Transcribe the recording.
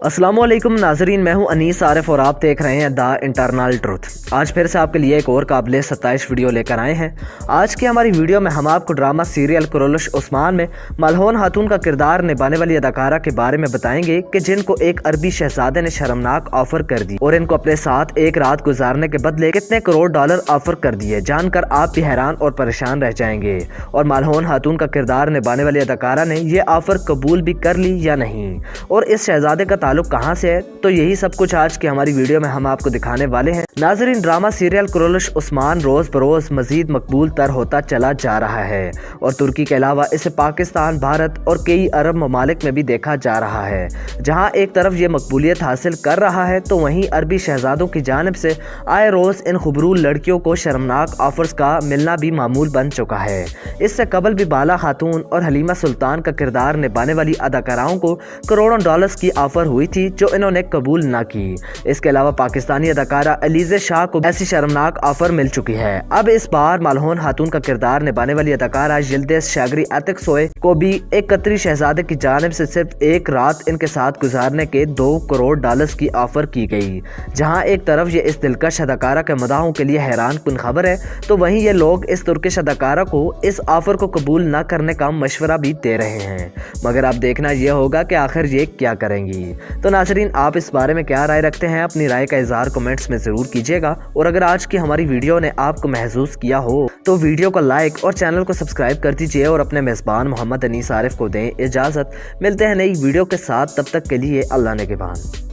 अस्सलामुअलैकुम नाजरीन, मैं हूं अनीस आरिफ और आप देख रहे हैं द इंटरनल ट्रुथ। आज फिर से आपके लिए एक और काबिल 27 वीडियो लेकर आए हैं। आज की हमारी वीडियो में हम आपको ड्रामा सीरियल कुरैश उस्मान में मलहून खातून का किरदार निभाने वाली अदाकारा के बारे में बताएंगे कि जिनको एक अरबी शहजादे ने शर्मनाक ऑफर कर दी और इनको अपने साथ एक रात गुजारने के बदले कितने करोड़ डॉलर ऑफर कर दिए। जानकर आप भी हैरान और परेशान रह जाएंगे। और मलहून खातून का किरदार निभाने वाली अदाकारा ने ये ऑफर कबूल भी कर ली या नहीं, और इस शहजादे का ताल्लुक कहां से है, तो यही सब कुछ आज की हमारी वीडियो में हम आपको दिखाने वाले हैं। नाजरीन, ड्रामा सीरियल कुरैश उस्मान रोज बरोज मजीद मकबूल तर होता चला जा रहा है और तुर्की के अलावा इसे पाकिस्तान, भारत और कई अरब ममालिक में भी देखा जा रहा है। जहां एक तरफ ये मकबूलियत हासिल कर रहा है तो वहीं अरबी शहजादों की जानिब से आए रोज इन खूबरूल लड़कियों को शर्मनाक ऑफर्स का मिलना भी मामूल बन चुका है। इससे कबल भी बाला खातून और हलीमा सुल्तान का किरदार निभाने वाली अदाकाराओं को करोड़ों डॉलर्स की ऑफर हुई थी जो इन्होंने कबूल ना की। इसके अलावा पाकिस्तानी अदाकारा अलीज़े शाह को ऐसी शर्मनाक ऑफर मिल चुकी है। अब इस बार मलहून खातून का किरदार निभाने वाली अदाकारा यिल्दिज़ शागरी अतिकसोए को भी एक कतरी शहजादे की जानिब से सिर्फ एक रात इनके साथ गुजारने के 2 करोड़ डॉलर्स की ऑफर की गई। जहां एक तरफ ये इस दिलकश अदाकारा के मदाहों के लिए हैरान कुन खबर है, तो वहीं ये लोग इस तुर्किश अदाकारा को इस ऑफर को कबूल न करने का मशवरा भी दे रहे हैं। मगर अब देखना यह होगा कि आखिर ये क्या करेंगी। तो नाज़रीन, आप इस बारे में क्या राय रखते हैं? अपनी राय का इजहार कमेंट्स में ज़रूर कीजिएगा। और अगर आज की हमारी वीडियो ने आपको महसूस किया हो तो वीडियो को लाइक और चैनल को सब्सक्राइब कर दीजिए और अपने मेज़बान मोहम्मद अनीस आरिफ को दें इजाज़त। मिलते हैं नई वीडियो के साथ, तब तक के लिए अल्लाह ने के बान।